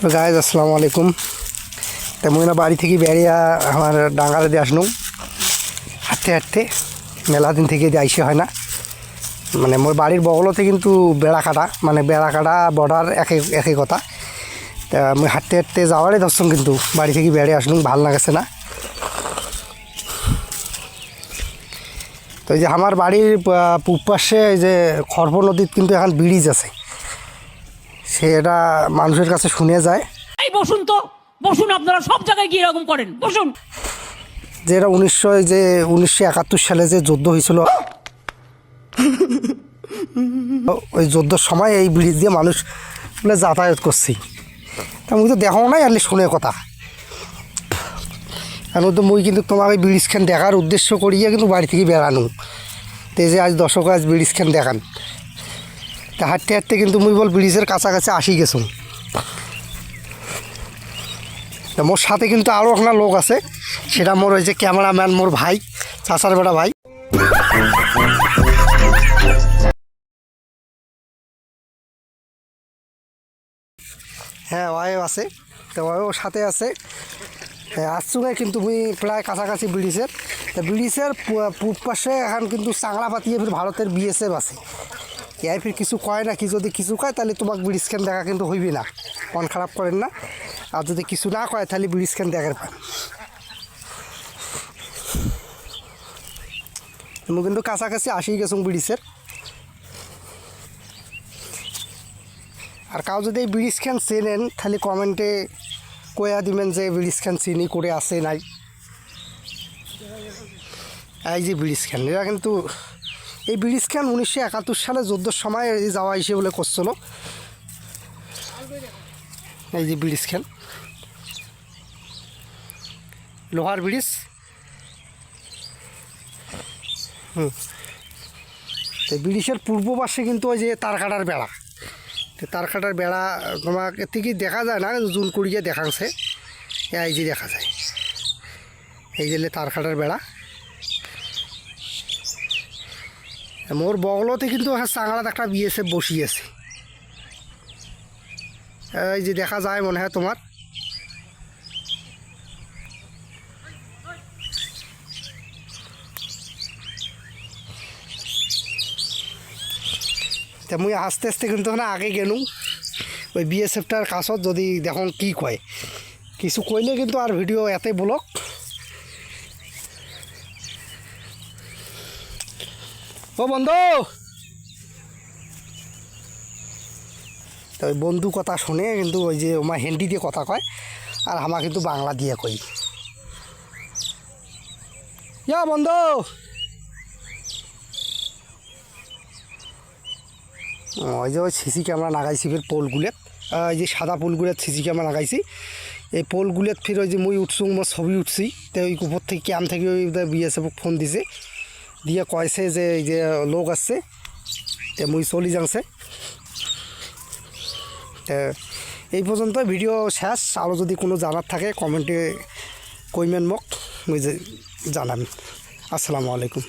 তো গাইজ আসসালামু আলাইকুম। তো মুই না বাড়ি থেকে বেরিয়ে আমার ডাঙ্গারে দিয়ে আসলাম হাঁটতে হাঁটতে। মেলা দিন থেকে আইসে হয় না, মানে মোর বাড়ির বগলতে কিন্তু বেড়াকাটা, মানে বেড়াকাটা বর্ডার একই কথা। তা মুই হাঁটতে হাঁটতে যাওয়ারই ধরছম, কিন্তু বাড়ি থেকে বেরিয়ে আসলাম, ভাল লাগেছে না। তো এই যে আমার বাড়ির পূব পাশে এই যে খড়প নদীত কিন্তু এখন ব্রিজ আছে, সেটা মানুষের কাছে শুনে যায়। এই বসুন তো বসুন, আপনারা সব জায়গায় গিয়ে এরকম করেন, বসুন। যে এটা 1971 সালে যে যুদ্ধ হয়েছিল, ওই যুদ্ধের সময় এই ব্রিজ দিয়ে মানুষ বলে যাতায়াত করছি। তা মুই তো দেখাও নাই, আর শুনে কথা। এখন তো মুই কিন্তু তোমাকে ব্রিজখান দেখার উদ্দেশ্য করিয়ে কিন্তু বাড়ি থেকে বেড়ানো। তো এই যে আজ দর্শক আজ ব্রিজখান দেখান। তা হাঁটতে হাঁটতে কিন্তু মুই বল ব্রিজের কাছাকাছি আসি গেছুম। তা মোর সাথে কিন্তু আরও একটা লোক আছে, সেটা মোর ওই যে ক্যামেরাম্যান, মোর ভাই, চাচার বেটা ভাই। হ্যাঁ, ওয়াইও আছে, তো ওয়াইও সাথে আছে। আসছুগে কিন্তু মুই প্রায় কাছাকাছি ব্রিজের। তা ব্রিজের পূব পাশে এখন কিন্তু চাংলা পাতিয়ে ফির ভারতের বিএসএফ আছে। ইয়াই ফির কিছু কয় না, কি যদি কিছু কয় তাহলে তোমাকে ব্রিজখান দেখা কিন্তু হইবি না, মন খারাপ করেন না। আর যদি কিছু না কয় তাহলে ব্রিজখান দেখার পান। মুই কিন্তু কাছাকাছি আসি গেছুম ব্রিজের। আর কাউ যদি এই ব্রিজখান চেনেন তাহলে কমেন্টে কয়া দিবেন যে ব্রিজখান চিনি করে আসে নাই। এই যে ব্রিজখান, এরা কিন্তু এই ব্রিজখান 1971 সালে যুদ্ধের সময় যাওয়া হিসেবে বলে করছিল। এই যে ব্রিজখান, লোহার ব্রিজ। তো ব্রিজের পূর্ব পাশে কিন্তু ওই যে তারকাটার বেড়া। তো তারকাটার বেড়া তোমাকে ঠিকই দেখা যায় না, জুন করিয়ে দেখাচ্ছে। এই যে দেখা যায়, এই যে তারকাটার বেড়া। মোর বগলতে কিন্তু চাংলাত একটা বিএসএফ বসিয়েছে, এই যে দেখা যায় মনে হয় তোমার। তা মুই আস্তে আস্তে কিন্তু না আগে গেলুম ওই বিএসএফটার কাছত, যদি দেখুন কি কয়। কিছু কইলে কিন্তু আর ভিডিও এতে ব্লক। ও বন্ধু, তো ওই বন্ধু কথা শুনে কিন্তু ওই যে আমার হিন্দি দিয়ে কথা কয়, আর আমার কিন্তু বাংলা দিয়ে কই। ইয়া বন্ধু, ওই যে ওই সিসি ক্যামেরা লাগাইছি ফির পোলগুলেত, এই যে সাদা পোলগুলেত সিসি ক্যামেরা লাগাইছি। এই পোলগুলেত ফির ওই যে মুই উঠছু, মোর ছবি উঠছি। তো ওই উপর থেকে ক্যাম্প থেকে ওই বিএসএফ ফোন দিছে, দিয়ে কয়েছে যে এই যে লোক আসছে, তো মুই চলি যাচ্ছে। এই পর্যন্ত ভিডিও শেষ। আরও যদি কোনো জানার থাকে কমেন্টে কইমেন মোক, মুই জানাম। আসসালামু আলাইকুম।